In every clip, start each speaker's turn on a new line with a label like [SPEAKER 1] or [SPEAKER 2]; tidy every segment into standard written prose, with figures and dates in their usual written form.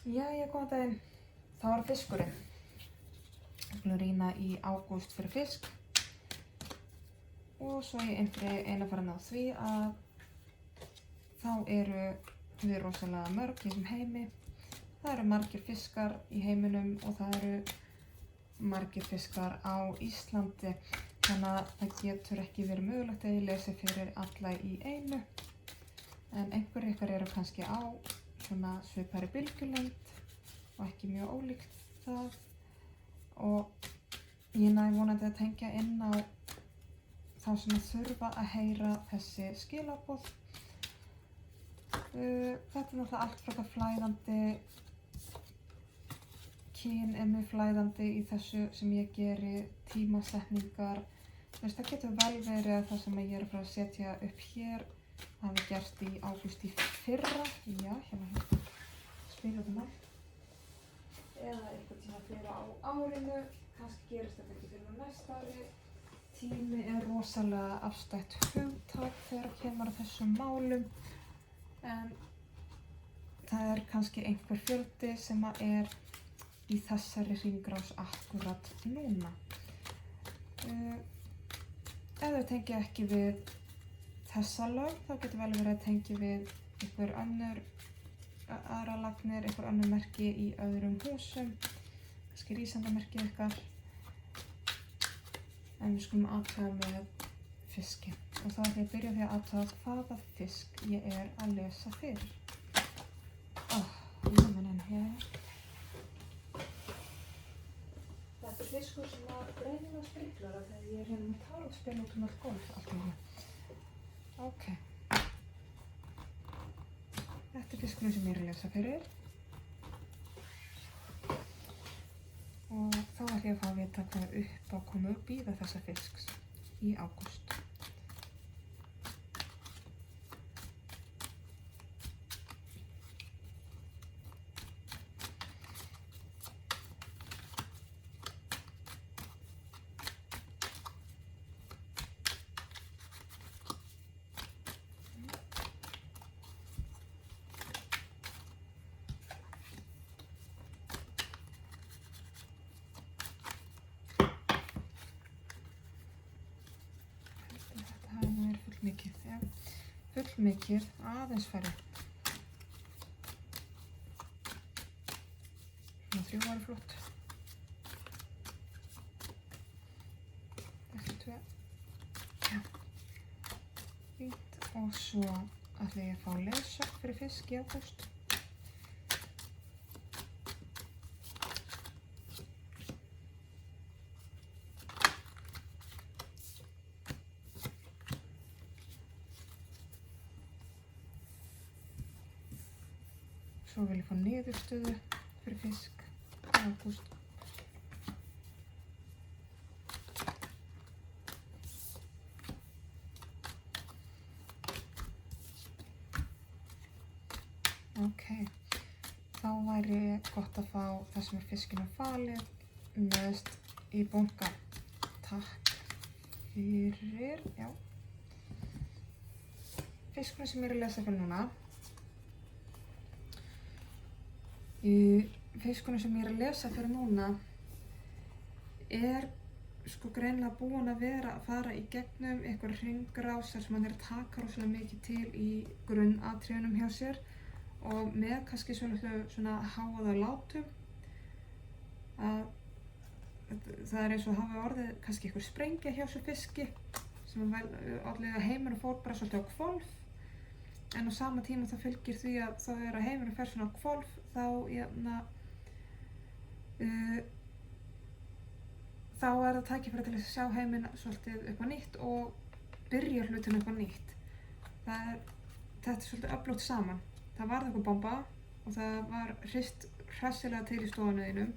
[SPEAKER 1] Jæja, góðan daginn. Það var fiskurinn. Við skulum rýna í ágúst fyrir fisk og svo í eina farin á því að þá eru við rosalega mörg í þessum heimi. Það eru margir fiskar í heiminum og það eru margir fiskar á Íslandi. Þannig að það getur ekki verið mögulegt að ég lesi fyrir alla í einu. En einhverjir ykkar eru kannski á svona svipari bylgjulengd og ekki mjög ólíkt það. Og ég næ vonandi að tengja inn á þá sem þurfa að heyra þessi skilaboð. Þetta er náttúrulega allt frekar flæðandi. Kyn er mjög flæðandi í þessu sem ég geri, tímasetningar. Það getur vel verið að það sem ég er að fara að setja upp hér hafi gerst í ágúst í fyrra. Já, hérna spila þetta með. Eða einhvern tíma fyrir á árinu. Kannski gerist þetta ekki fyrir næsta ári. Tími er rosalega afstætt hugtak þegar kemur að þessum málum. En það er kannski einhver fjöldi sem er í þessari hringrás akkurat núna. Ef þau tengja ekki við þessa lög, þá getur vel verið að tengja við einhver aðra lagnir, einhver önnur merki í öðrum húsum, kannski rísandamerkið ykkar. En við skulum athuga með fiskinn. Og þá ætla ég að byrja á því að athuga hvaða fisk ég er að lesa fyrir. Líminin hér. Þetta er fiskur sem var greinilega spriklar af þegar ég er hérna með tarottspil út um allt gólf allt í hérna. Ok. Þetta er fiskurinn sem ég er að lesa fyrir. Og þá ætla ég að fá að vita hvað er upp að koma upp í þessa fisks í ágúst. Fullmikið, já. Fullmikið, aðeins færri. Svona 3 væri flott. Þessi 2. Já. Fínt. Og svo ætla ég að fá leiðsögn fyrir fisk í ágúst. Svo vil ég fá niðurstöðu fyrir fisk í ágúst. Ok, þá væri gott að fá það sem er fiskinn falið neðst í bunkan. Takk fyrir, já. Fiskurinn sem ég er að lesa fyrir núna. Fiskurinn sem ég er að lesa fyrir núna er sko greinilega búinn að fara í gegnum einhver hringrásar sem hann er að taka rosalega mikið til í grunnatriðunum hjá sér og með kannski svona háaða látum. Það er eins og hafi orðið kannski einhver sprengja hjá þessu fiski sem orðið að heimurinn fór bara svolítið á hvolf. En á sama tíma það fylgir því að þá er að heimurinn fer svona á hvolf, þá er það tækifæri til að sjá heiminn svolítið upp á nýtt og byrja hlutina upp á nýtt. Þetta er svolítið öflugt saman. Það varð eitthvað bomba og það var hrist hressilega til í stofunuðinum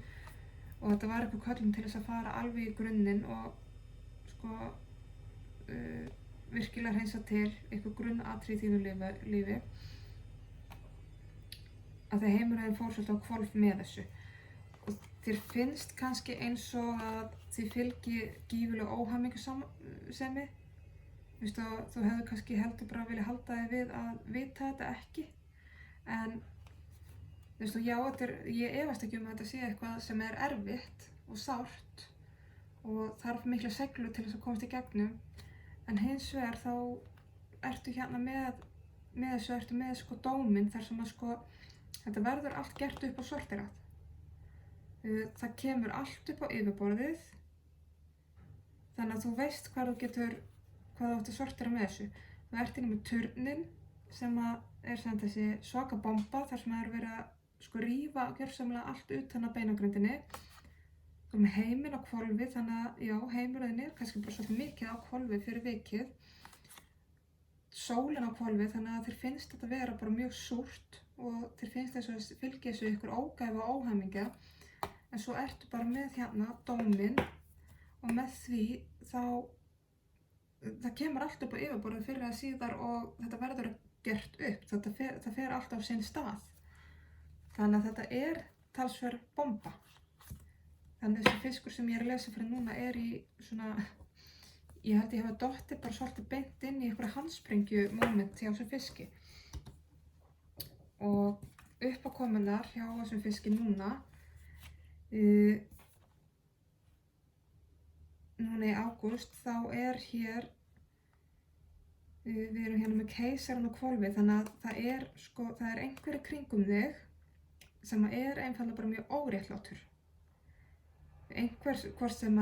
[SPEAKER 1] og þetta var eitthvað köllum til þess að fara alveg í grunninn og sko virkilega hreinsa til eitthvað grunnatriði í þínu lífi að því heimurinn fór svolítið á hvolf með þessu. Og þér finnst kannski eins og að þið fylgi gífurlega óhamingjusemi. Þú hefðu kannski heldur bara vilja halda þig við að vita þetta ekki. En Þú veist, og já, ég efast ekki að þetta sé eitthvað sem erfitt og sárt og þarf mikla seiglu til þess að komast í gegnum. En hins vegar þá ertu hérna með þessu, ertu með dóminn þar sem að þetta verður allt gert upp og sorterað. Það kemur allt upp á yfirborðið, þannig að þú veist hvað þú átt að sortera með þessu. Þú ert inni með turninn sem sem þessi svaka bomba þar sem verið að rífa gjörsamlega allt utan á beinagrindinni. Þú með heiminn á hvolfi, þannig að já, heimurinn kannski bara svolítið mikið á hvolfi fyrir vikið. Sólin á hvolfi, þannig að þér finnst þetta vera bara mjög súrt og þér finnst þess að fylgja þessu ykkur ógæfa og óhæmingja. En svo ertu bara með hérna dóminn og með því það kemur allt upp á yfirborðið fyrr eða síðar og þetta verður gert upp. Það fer allt á sinn stað. Þannig að þetta talsverð bomba. Þannig að þessi fiskur sem ég að lesa fyrir núna í svona, ég held ég hafa dottið bara svolítið beint inn í einhverja handsprengju moment hjá þessum fiski. Og uppákomunar hjá þessum fiski núna í ágúst, þá hér, við erum hérna með keisarann og hvolfi, þannig að það einhverju kringum þig sem einfaldlega bara mjög óréttlátur. Hvort sem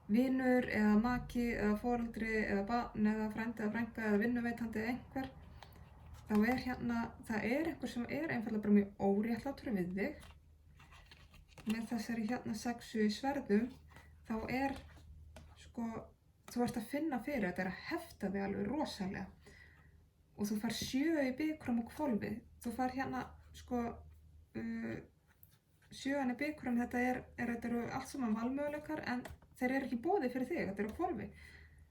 [SPEAKER 1] vinur eða maki eða foreldri eða barn eða frændi eða frænka eða vinnuveitandi eða einhver, þá hérna, það einhver sem einfaldlega bara mjög óréttlátur við þig. Með þessari hérna 6 sverðum, þá þú ert að finna fyrir þetta að hefta þig alveg rosalega. Og þú fær 7 í bikrum og hvolfi. Þú fær hérna 7 í bikrum, þetta eru allt saman valmöguleikar en þeir eru ekki í boði fyrir þig, þetta eru hvolfi.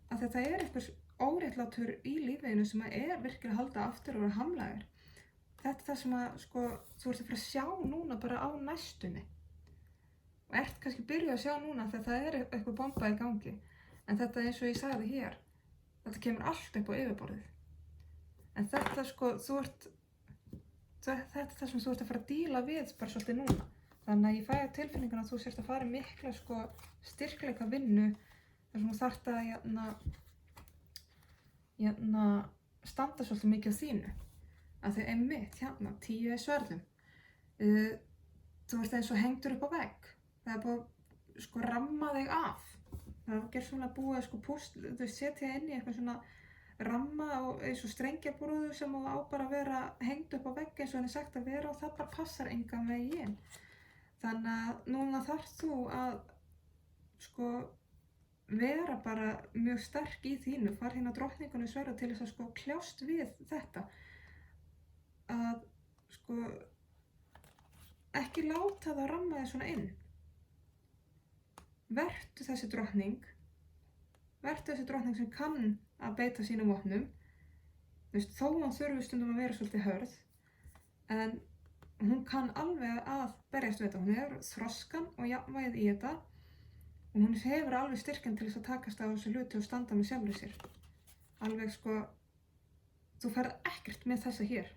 [SPEAKER 1] Af því að það einhvers óréttlátur í lífinu sem virkilega að halda aftur og hamlaður. Þetta það sem þú ert að fara að sjá núna bara á næstunni. Og ert kannski byrjuð að sjá núna þegar það eitthvað bomba í gangi. En þetta eins og ég sagði hér, þetta kemur allt upp á yfirborðið. En þetta þetta það sem þú ert að fara að díla við bara svolítið núna. Þannig að ég fæ á tilfinninguna að þú sért að fara í mikla styrkleika vinnu þar sem þú þarft að standa svolítið mikið á þínu. Af því einmitt hérna 10 sverðum. Þú ert eins og hengdur upp á vegg. Það búið að ramma þig af. Það gerðsumlega búið að setja inn í eitthvað svona ramma og eins og strengjabrúðu sem á bara að vera hengd upp á vegg eins og henni sagt að vera og það bara passar engan veginn. Þannig að núna þarft þú að vera bara mjög sterk í þínu, fara hérna drottningunni sverða til þess að kljást við þetta. Að ekki láta það ramma þig svona inn. Vertu þessi drottning sem kann að beita sínum vopnum. Þó hún þurfi stundum að vera svolítið hörð, en hún kann alveg að berjast við þetta. Hún hefur þroskan og jafnvægið í þetta og hún hefur alveg styrkan til þess að takast á þessu hluti og standa með sjálfri sér. Alveg þú ferð ekkert með þessa hér.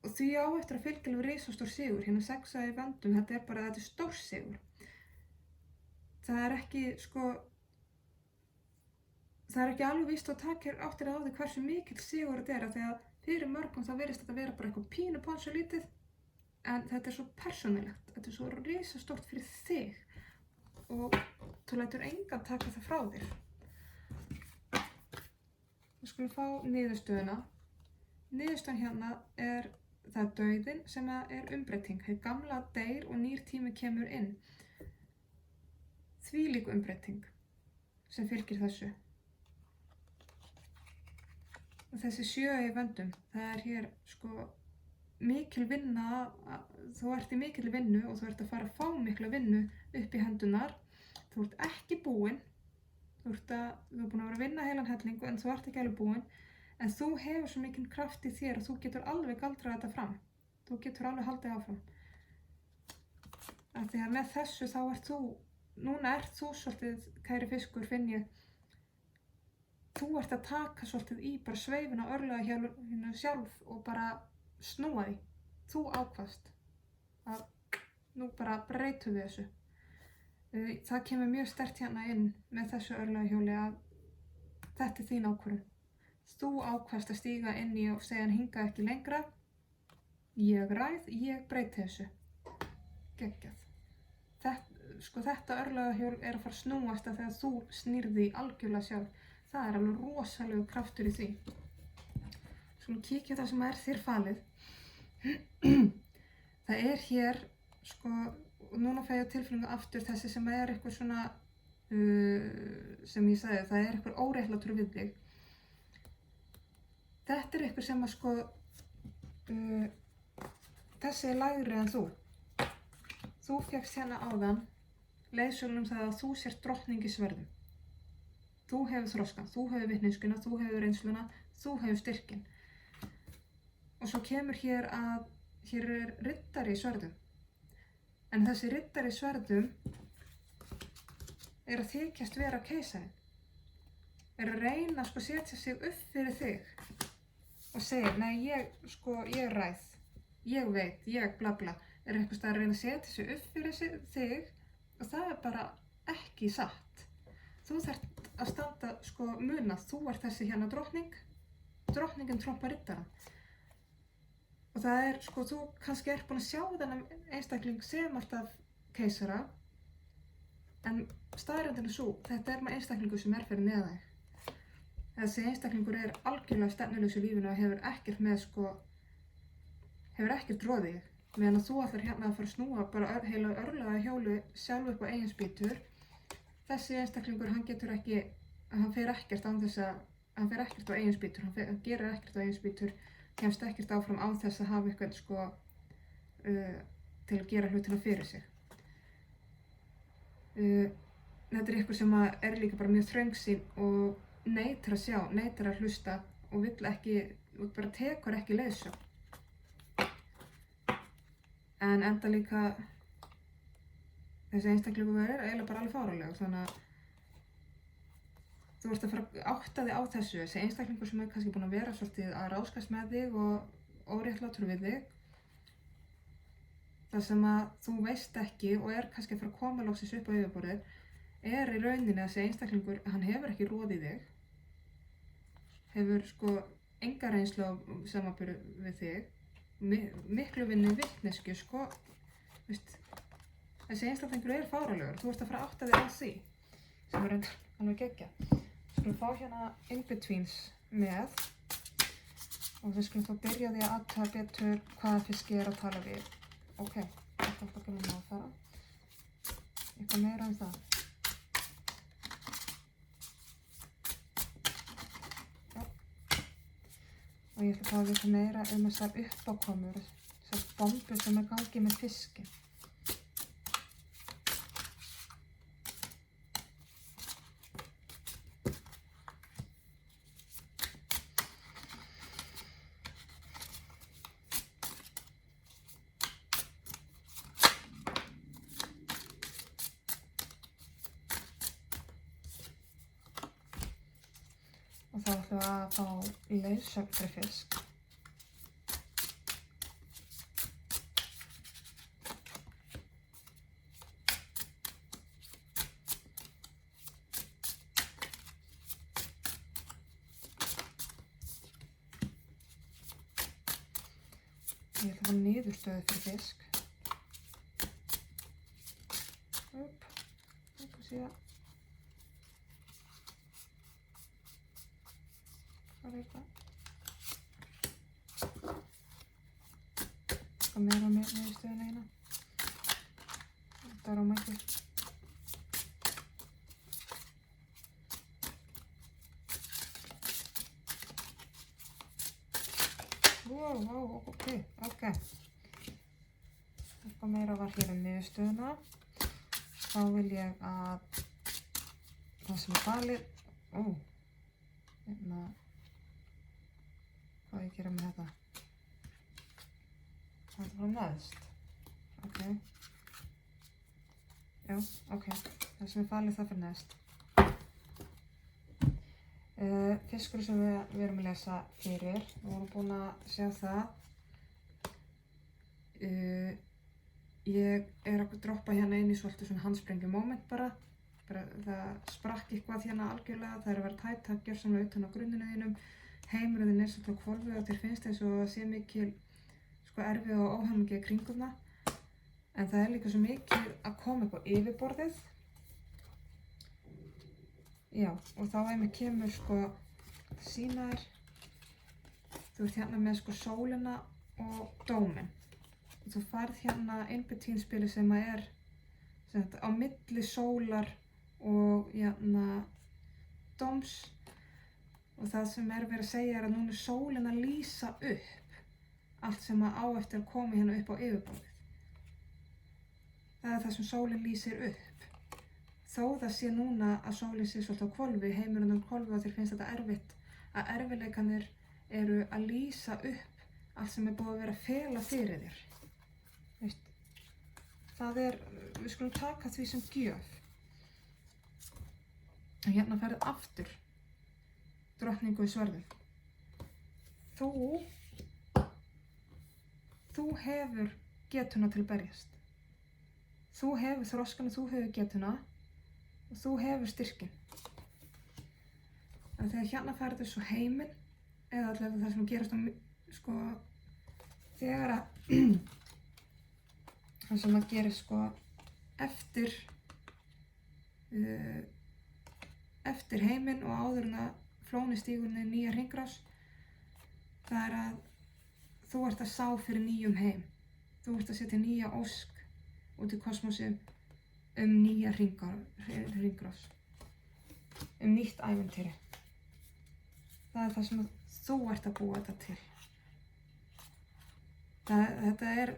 [SPEAKER 1] Og því á eftir að fylgja alveg risastór sigur, hérna 6 í vendum, þetta er stór sigur. Það ekki alveg víst að taka áttir á því hversu mikill sigur þetta af því að fyrir mörgum þá virðist þetta vera bara eitthvað pínu ponsulítið, en þetta svo persónulegt, þetta svo risastórt fyrir þig og þú lætur engan taka það frá þér. Við skulum fá niðurstöðuna. Niðurstöðan hérna það dauðinn sem umbreyting. Hið gamla deyr og nýr tími kemur inn. Þvílík umbreyting sem fylgir þessu. Þessi 7 í vendum, það hér mikil vinna, þú ert í mikil vinnu og þú ert að fara að fá mikla vinnu upp í hendunar. Þú ert ekki búinn, þú ert búinn að vera að vinna heilan hellingu en þú ert ekki alveg búinn. En þú hefur svo mikinn kraft í þér og þú getur alveg galdrað þetta fram. Þú getur alveg haldið áfram. Af því að með þessu þá núna ert þú svolítið, kæri fiskur, finn ég, þú ert að taka svolítið í bara sveifin á örlagahjólinu sjálf og bara snúa því. Þú ákvaðst að nú bara breytum við þessu. Það kemur mjög sterkt hérna inn með þessu örlagahjóli að þetta er þín ákvörðun. Þú ákvaðst að stíga inn í og segja hann hingað ekki lengra. Ég ræð, ég breyti þessu. Geggjað. Þetta örlagahjól er að fara að snúast að þegar þú snýrði algjörlega sjálf. Það er alveg rosalegu kraftur í því. Skulum kíkja það sem er þér falið. Það er hér, núna fæ ég á tilfinningu aftur þessi sem er eitthvað svona, sem ég sagði, það er eitthvað óréttlátur við þig. Þetta er eitthvað sem að þessi er lægri en þú. Þú fékkst hérna áðan leiðsögn það að þú sért drottning í sverðum. Þú hefur þroskan, þú hefur vitneskuna, þú hefur reynsluna, þú hefur styrkinn. Og svo kemur hér að hér er riddari í sverðum. En þessi riddari í sverðum er að þykjast vera keisarinn. Er að reyna að setja sig upp fyrir þig og segja, nei, ég ræð, ég veit, ég bla bla. Er eitthvað að reyna að setja sig upp fyrir þig og það er bara ekki satt. Þú þarft að standa, muna, þú ert þessi hérna drottning, drottningin trompar riddarann. Og það er, þú kannski er búin að sjá þennan einstakling sem alltaf keisara, en staðreyndin er svo, þetta er með einstaklingur sem er fyrir neðan þig. Þessi einstaklingur er algjörlega stefnulaus í lífinu og hefur ekkert roðið þig. Meðan að þú ætlar hérna að fara að snúa bara heila örlagahjóli sjálf upp á eigin spýtur. Þessi einstaklingur, hann fer ekkert á eigin spýtur, hann gerir ekkert á eigin spýtur, kemst ekkert áfram án þess að hafa eitthvað til að gera hlutina fyrir sig. Þetta er eitthvað sem er líka bara mjög þröngsýn og neitar að sjá, neitar að hlusta og vill ekki, og bara tekur ekki leiðsögn. En enda líka þessi einstaklingur er eiginlega bara alveg fáránlegur, þannig að þú ert að fara að átta þig á þessu. Þessi einstaklingur sem er kannski búinn að vera svolítið að ráskast með þig og óréttlátur við þig. Það sem að þú veist ekki og er kannski að fara að koma loksins upp á yfirborðið er í rauninni að þessi einstaklingur, hann hefur ekki roðið þig. Hefur enga reynslu á samanburði við þig. Miklu vinni vitnesku, þessi einstaklingur er fáránlegur, þú ert að fara að átta þig á því, sem er alveg geggjað. Skulum fá hérna in-betweens með og við skulum þá byrja því að athuga betur hvaða fiski er að tala við. Ok, þetta er alltaf ekki að fara. Eitthvað meira en það. Og ég ætla að vita meira þessar uppákomur, þessar bombur sem er gangið með fiski. Og þá ætlum við að fá leiðsögn fyrir fisk. Ég ætla að fá niðurstöðu fyrir fisk. Upp og síðan. Eitthvað meira með niðurstöðuna hérna. Þetta er á mætti. Wow, ok. Eitthvað meira var hér niðurstöðuna. Þá vil ég að það sem er falið, hérna, hvað ég gera með þetta? Það er bara neðst. Ok. Já, ok. Það sem er falið það fyrir neðst. Fiskur sem við erum að lesa fyrir, við vorum búin að sjá það. Ég að droppa hérna inn í svolítið svona handsprengju moment bara það sprakk eitthvað hérna algjörlega, það að vera tætt, það gjörsamlega utan á grunninu þínum. Heimurinn er svolítið á hvolfi og þér finnst eins og það sé mikil erfið og óhamingja í kringum það. En það líka svo mikið að koma upp á yfirborðið. Já, og þá einmitt kemur sýna þér. Þú ert hérna með sólina og dóminn. Og þú færð hérna in-between spilið sem er á milli sólar og dóms. Og það sem verið að segja að núna er sólin að lýsa upp allt sem á eftir að koma hérna upp á yfirborðið. Það er það sem sólin lýsir upp. Þó það sé núna að sólin sé svolítið á hvolfi, heimurinn á hvolfi og þér finnst þetta erfitt, að erfiðleikarnir eru að lýsa upp allt sem er búið að vera að fela fyrir þér. Það við skulum taka því sem gjöf. Hérna ferðu aftur drottningu í sverðum. Þú hefur getuna til að berjast. Þú hefur þroskan og þú hefur getuna og þú hefur styrkinn. En þegar hérna ferðu svo heiminn, eða allavega það sem gerast þegar að það sem að gerist eftir heiminn og áður en að flóni stígur niður nýja hringrás, það er að þú ert að sá fyrir nýjum heim. Þú ert að setja nýja ósk út í kosmosið nýja hringrás, nýtt ævintýri. Það er það sem þú ert að búa þetta til. Þetta er,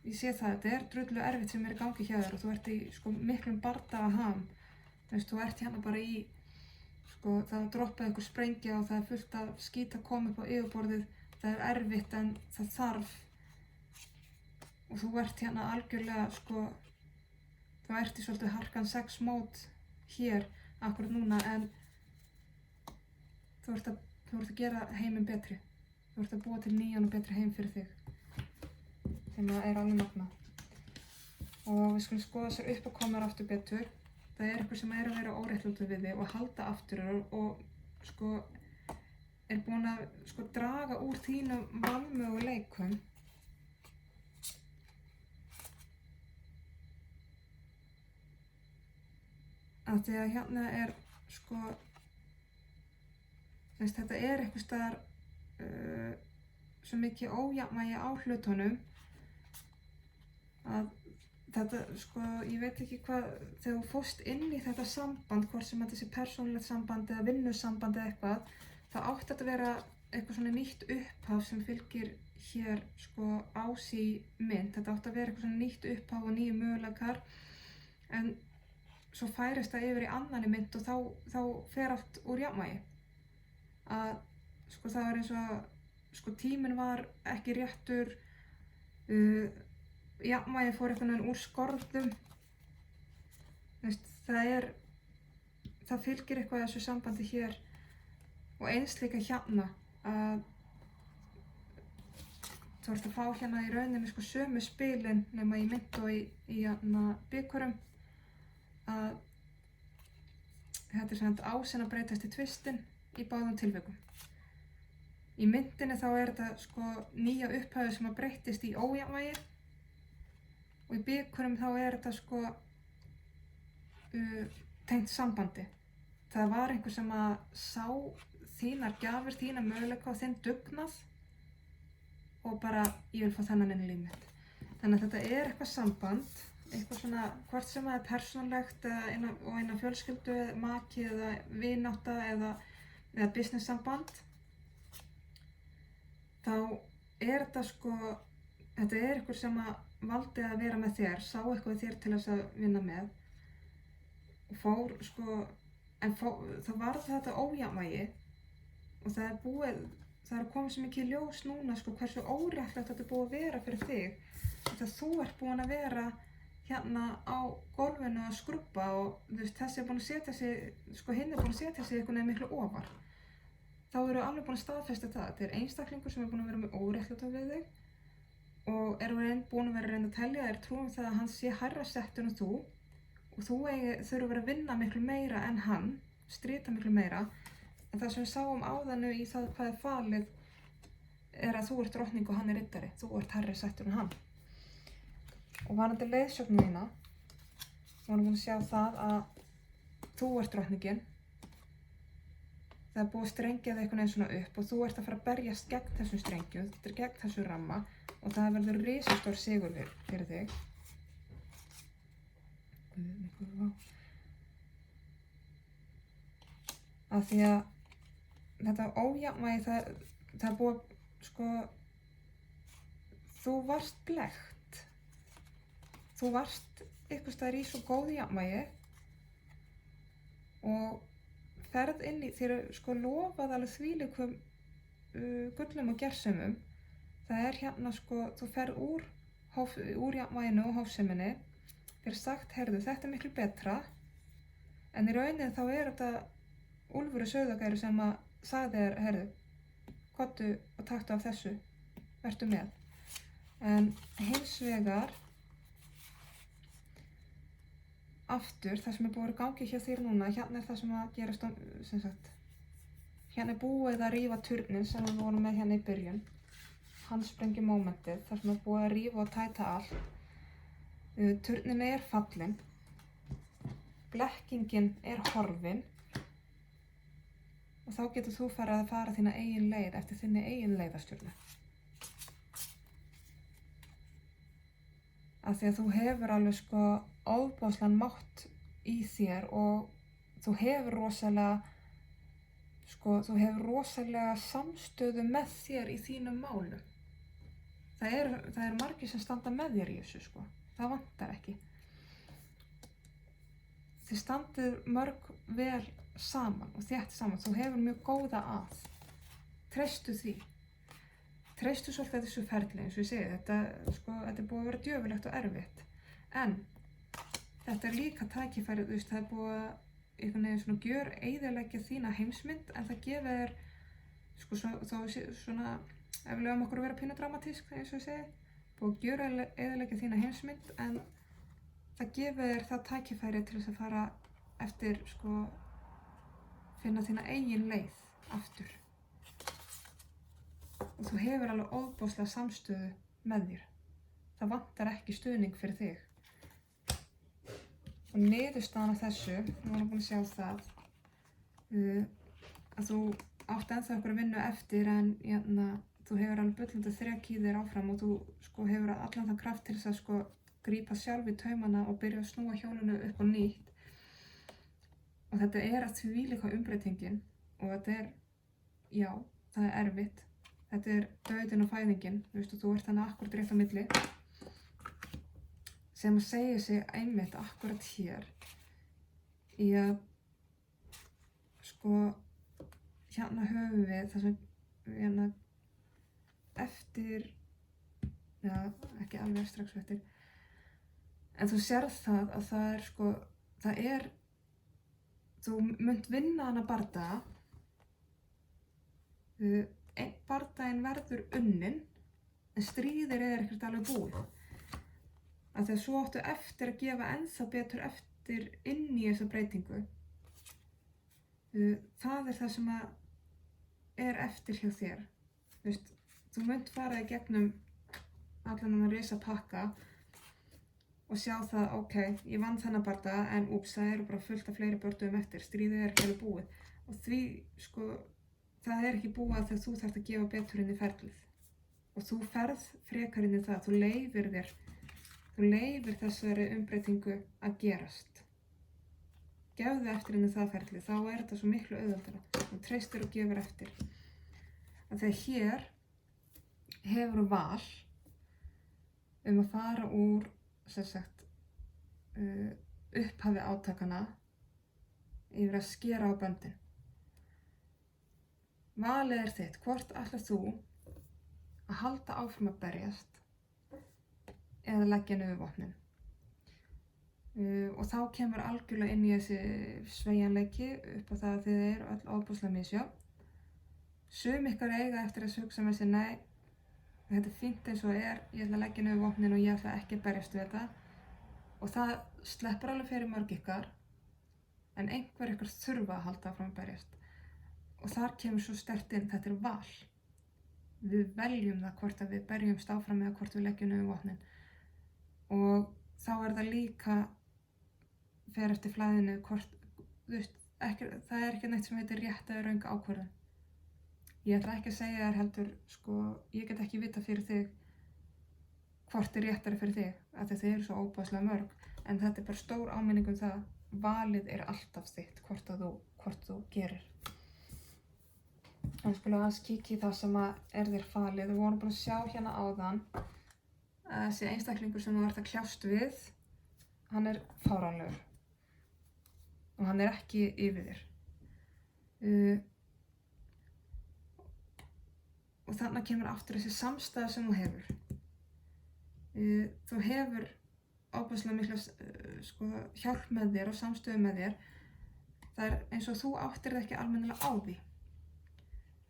[SPEAKER 1] ég sé það, þetta er drullu erfitt sem er í gangi hjá þér og þú ert í miklum bardaga ham. Þú ert hérna bara í, það droppaði einhver sprengja og það er fullt af skít að koma upp á yfirborðið. Það er erfitt en það þarf. Og þú ert hérna algjörlega, þú ert í svolítið harkan 6 mót hér akkurat núna en þú ert að gera heiminn betri. Þú ert að búa til nýjan og betri heim fyrir þig. Sem er alveg magnað. Og við skulum skoða sér uppákomur aftur betur. Það er eitthvað sem er að vera óréttlátur við þig og halda aftur og er búin að draga úr þínum valmöguleikum. Af því að hérna er þetta er eitthvað staðar svo mikið ójafnvægi á hlutunum að þetta, ég veit ekki hvað, þegar þú fórst inn í þetta samband, hvort sem þetta sé persónulegt samband eða vinnusamband eða eitthvað, þá átti þetta að vera eitthvað svona nýtt upphaf sem fylgir hér ásí mynd. Þetta átti að vera eitthvað svona nýtt upphaf og nýju möguleikar, en svo færist það yfir í annarri mynd og þá fer allt úr jafnvægi. Að það var eins og tíminn var ekki réttur, jafnvægi fór einhvern veginn úr skorðum. Það fylgir eitthvað þessu sambandi hér og eins líka hérna að þú ert að fá hérna í rauninni sömu spilin nema í mynd og í bikurum. Að þetta er svona ásinn að breytast í tvistinn í báðum tilvikum. Í myndinni þá er þetta nýja upphæðu sem að breytist í ójafnvægi og í bikurum þá er þetta tengt sambandi. Það var einhver sem að sá þínar gjafir, þína möguleika og þinn dugnað og bara ég vil fá þennan inn í líf mitt. Þannig að þetta er eitthvað samband, eitthvað svona hvort sem það er persónulegt og innan fjölskyldu, maki eða vinátta eða business samband. Þá er þetta þetta er eitthvað sem að valdi að vera með þér, sá eitthvað þér til þess að vinna með og fór en þá var þetta ójafnvægi og það er að koma svo mikið í ljós núna hversu óréttlátt þetta er búið að vera fyrir þig. Þegar þú ert búin að vera hérna á gólfinu að skrúbba og þessi er búin að setja sig, hinn er búin að setja sig einhvern veginn miklu ofar. þá eru alveg búin að staðfesta það. Þetta er einstaklingur sem er búin að vera með óréttláta við þig og er búin að vera að reyna að telja þér trúum það að hann sé hærra settur en þú og þú þurfur að vera að vinna miklu meira en hann, stríta miklu meira. En það sem við sáum áðan í það hvað er falið er að þú ert drottning og hann er riddari. Þú ert hærri settur en hann. Og varðandi leiðsögnin þína, þá erum við búin að sjá það að þú ert drottningin. Það er búið að strengja þig einhvern veginn svona upp og þú ert að fara að berjast gegn þessum strengjum, þetta er gegn þessu ramma og það verður risastór sigur fyrir þig. Af því að þetta ójafnvægi, það er búið, sko, þú varst blekkt. Þú varst einhvers staðar í svo góðu jafnvægi og ferð inn í, þér sko lofað alveg þvílíkum gullum og gersemum. Það er hérna sko, þú ferð úr jafnvæginu og hófseminni, þér er sagt, heyrðu, þetta er miklu betra, en í rauninni þá er þetta úlfur og sauðagæri sem að sagði þér, heyrðu, komdu og taktu af þessu, vertu með. En hins vegar, aftur, það sem er búið að gangi hjá þér núna, hérna er það sem að gerast, sem sagt, hérna er búið að rífa turninn sem við vorum með hérna í byrjun. Handsprengju mómentið, þar sem er búið að rífa og tæta allt. Turninn er fallinn, blekkingin er horfin og þá getur þú farið að fara þína eigin leið eftir þinni eigin leiðastjórnu. Af því að þú hefur alveg sko ofboðslegan mátt í þér og þú hefur rosalega samstöðu með þér í þínum málum. Það er margir sem standa með þér í þessu sko, það vantar ekki. Þið standið mörg vel saman og þétt saman, þú hefur mjög góða að. Treystu því. Treystu svolítið þessu ferli, eins og ég segi, þetta er búið að vera djöfulegt og erfitt. En þetta er líka tækifæri, þú veist, það er búið að einhvern veginn svona gjöreyðileggja þína heimsmynd, en það gefur þér, sko, svona, ef við lögum okkur að vera pínu dramatísk, eins og ég segi, búið að gjöreyðileggja þína heimsmynd, en það gefur þér það tækifæri til þess að fara eftir, sko, finna þína eigin leið aftur. Og þú hefur alveg ofboðslega samstöðu með þér. Það vantar ekki stuðning fyrir þig. Og niðurstaðan af þessu, við vorum búin að sjá það, að þú átt ennþá einhverja vinnu eftir en þú hefur alveg bullandi þrek í þér áfram og þú sko, hefur allan það kraft til þess að sko, grípa sjálf í taumana og byrja að snúa hjólinu upp á nýtt. Og þetta er að þvílíka umbreytingin og þetta er, já, það er erfitt. Þetta er dauðinn og fæðingin, þú veist, og þú ert þannig akkurat rétt á milli sem að segja sig einmitt akkurat hér í að sko hérna höfum við það sem hérna eftir, já, ekki alveg strax eftir, en þú sérð það að það er sko, þú munt vinna hana bardaga, einn bardaginn verður unnin, en stríðir er ekkert alveg búið. Af því að svo áttu eftir að gefa ennþá betur eftir inn í þessa breytingu. Það er það sem er eftir hjá þér. Þú veist, þú munt fara í gegnum allan þennan risa pakka og sjá það, ok, ég vann þennan bardaga, en það eru bara fullt af fleiri bördugum eftir, stríðið er ekki alveg búið. Og því, sko, það er ekki búið þegar þú þarft að gefa betur inn í ferlið. Og þú ferð frekar inn í það, þú leyfir þessari umbreytingu að gerast. Gefðu eftir inn í það ferlið, þá er þetta svo miklu auðveldara. Þú treystir og gefur eftir. Að þegar hér hefur val að fara úr, sem sagt, upphafi átakana yfir að skera á böndin. Valið er þitt, hvort ætlar þú að halda áfram að berjast eða leggja niður vopnin. Og þá kemur algjörlega inn í þessi sveigjanleiki upp á það að þið eru öll ofboðslega misjöfn. Sum ykkar eiga eftir að hugsa með sér, nei, þetta er fínt eins og er, ég ætla að leggja niður vopnin og ég ætla ekki að berjast við þetta. Og það sleppur alveg fyrir mörg ykkar, en einhver ykkar þurfa að halda áfram að berjast. Og þar kemur svo sterkt inn, þetta er val. Við veljum það hvort að við berjumst áfram eða hvort við leggjum niður vopnin. Og þá er það líka, fer eftir flæðinu, hvort, það er ekki neitt sem heitir rétt eða röng ákvörðun. Ég ætla ekki að segja þér heldur, ég get ekki vita fyrir þig hvort er réttari fyrir þig, af því þið eru svo óbúðslega mörg, en þetta er bara stór áminning um það, valið er alltaf þitt, hvort þú gerir. Við skulum aðeins kíkja í það sem er þér falið. Við vorum búin að sjá hérna áðan að þessi einstaklingur sem þú ert að kljást við, hann er fáránlegur og hann er ekki yfir þér. Og þarna kemur aftur þessi samstæða sem þú hefur. Þú hefur óbúðslega mikla hjálp með þér og samstöðu með þér. Það er eins og þú áttir það ekki almennilega á því.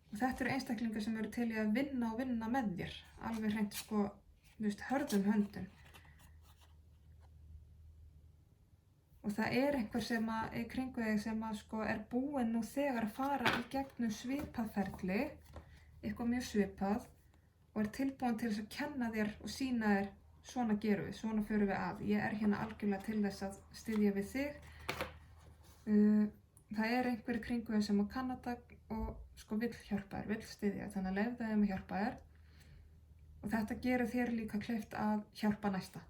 [SPEAKER 1] Og þetta eru einstaklingar sem eru til í að vinna og vinna með þér, alveg hreint hörðum höndum. Og það er einhver sem í kringu þig sem er búinn nú þegar að fara í gegnum svipað ferli, eitthvað mjög svipað, og er tilbúinn til þess að kenna þér og sýna þér, svona gerum við, svona förum við að. Ég er hérna algjörlega til þess að styðja við þig. Það er einhver í kringu þig sem kann þetta og vill hjálpa þér, vill styðja, þannig að leyfðu þeim að hjálpa þér. Og þetta gerir þér líka kleift að hjálpa næsta.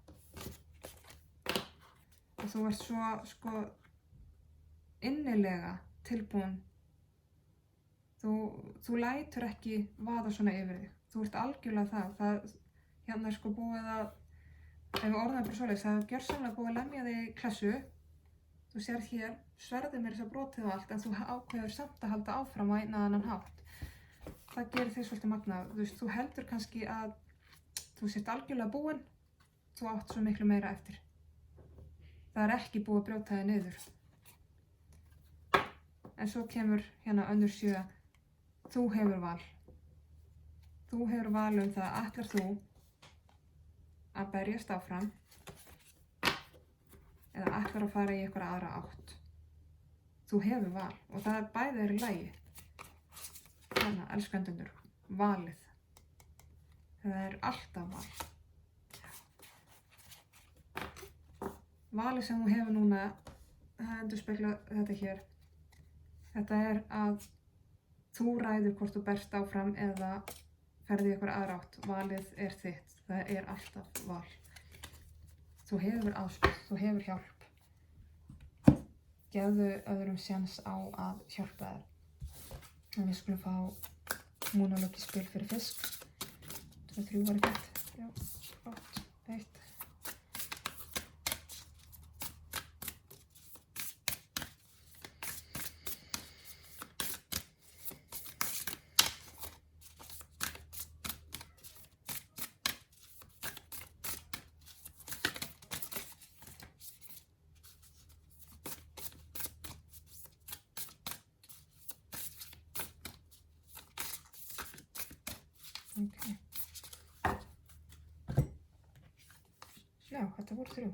[SPEAKER 1] Og þú ert svo innilega tilbúin. Þú lætur ekki vaða svona yfir þig. Þú ert algjörlega það. Hérna er búið að, ef við orðum bara svoleiðis, það er gjörsamlega búið að lemja þig í klessu. Þú sér hér, sverðið mér þess að brotið og allt, en þú ákveður samt að halda áfram á einn eða annan hátt. Það gerir þig svolítið magnað. Þú heldur kannski að þú sért algjörlega búinn, þú átt svo miklu meira eftir. Það er ekki búið að brjóta þig niður. En svo kemur hérna önnur 7. Þú hefur val. Þú hefur val það, ætlar þú að berjast áfram eða ætlar að fara í einhverja aðra átt. Þú hefur val og það er bæði í lagi. Hérna, elskendur, valið. Það er alltaf val. Valið sem þú hefur núna, það endurspegla þetta hér. Þetta er að þú ræður hvort þú berst áfram eða ferði í einhverja aðra átt. Valið er þitt. Það er alltaf val. Þú hefur aðstoð, þú hefur hjálp. Gefðu öðrum séns á að hjálpa þér. En við skulum fá Monologi spil fyrir fisk. 2, 3 var ekkert. Já, flott. 1. Okay. Já, þetta voru 3.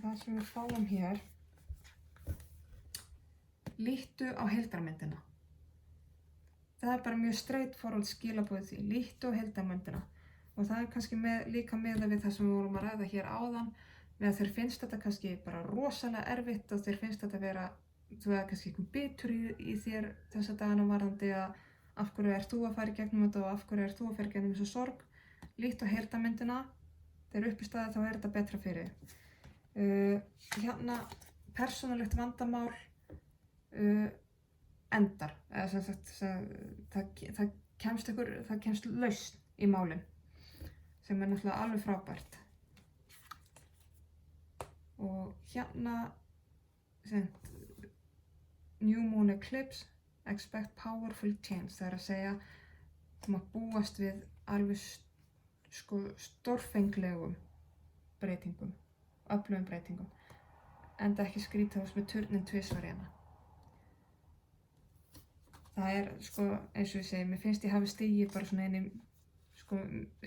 [SPEAKER 1] Það sem við fáum hér, líttu á heildarmyndina. Það er bara mjög straightforward skilaboð því, líttu á heildarmyndina. Og það er kannski líka með við það sem við vorum að ræða hér áðan, með að þér finnst þetta kannski bara rosalega erfitt og þér finnst þetta vera, þú veist kannski einhvern bitur í þér þessa dagana varðandi að af hverju ert þú að fara í gegnum þetta og af hverju ert þú að fara í gegnum þessu sorg. Líttu á heildarmyndina, þegar upp í staði þá er þetta betra fyrir þig. Hérna, persónulegt vandamál endar, eða sem sagt, það kemst lausn í málin, sem er náttúrulega alveg frábært. Og hérna, New Moon Eclipse, expect powerful change, það er að segja þú mátt búast við alveg stórfenglegum breytingum, öflugum breytingum, enda ekki skrítið með turnin tvisvar hérna. það er sko, eins og ég segi, mér finnst ég hafi stigið bara svona inn í sko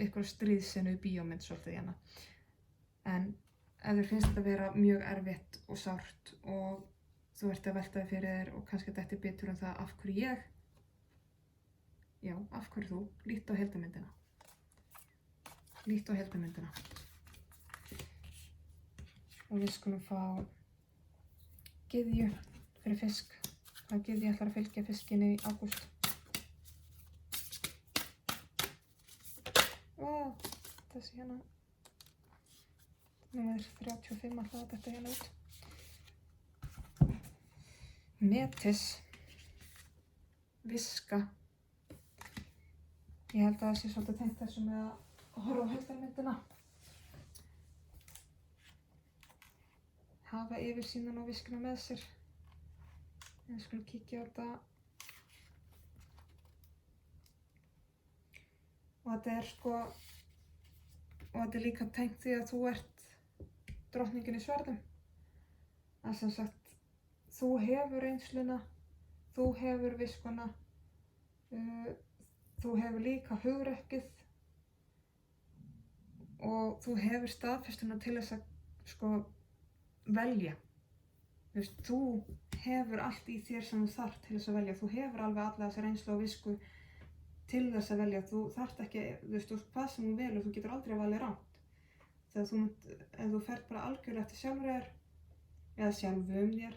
[SPEAKER 1] ykkur stríðsinu bíómynd svolítið hérna. En ef þér finnst þetta vera mjög erfitt og sárt og þú ert að velta þér fyrir þér og kannski þetta er betur það af hverju ég, já, af hverju þú, líttu á heildarmyndina. Líttu á heildarmyndina. Og við skulum fá gyðju fyrir fisk. Það gyðju ætlar að fylgja fiskinni í ágúst. Þessi hérna. Númer 35 ætlaði þetta hérna út. Metis. Viska. Ég held að það sé svolítið tengt þessu með að horfa á heildarmyndina. Hafa yfirsýnin og viskuna með sér. Við skulum kíkja á þetta. Og þetta er sko, og þetta er líka tengt því að þú ert drottningin í sverðum. Það sem sagt, þú hefur reynsluna, þú hefur viskuna, þú hefur líka hugrekkið og þú hefur staðfestuna til þess að sko velja. Þú hefur allt í þér sem þú þarft til þess að velja. Þú hefur alveg alla þessa reynslu og visku til þess að velja. Þú þarft ekki, hvað sem þú velur, þú getur aldrei að valið rangt. Þegar ef þú ferð bara algjörlega eftir sjálfur þér eða sjálfum þér,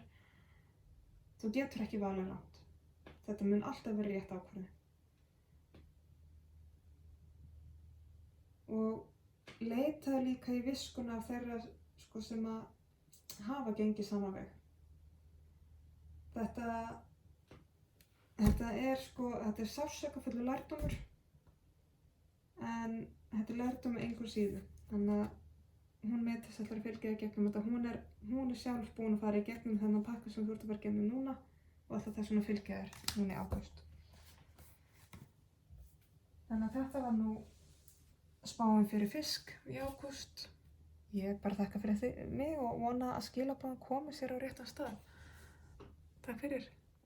[SPEAKER 1] þú getur ekki valið rangt. Þetta mun alltaf vera rétt ákvörðun. Og leitaðu líka í viskuna af þeirra sko, sem að hafa gengið sama veg. Þetta er sársaukafullu lærdómur, en þetta er lærdómur einhver síðu. Þannig að hún Metis ætlar að fylgja þér gegnum þetta. Hún er sjálf búin að fara í gegnum þennan pakka sem þú ert að fara gegnum núna og ætlar þess að fylgja þér núna í ágúst. Þannig að þetta var nú spáin fyrir fisk í ágúst. Ég bara þakka fyrir mig og vona að skilaboðin komi sér á réttan stað. Takk fyrir.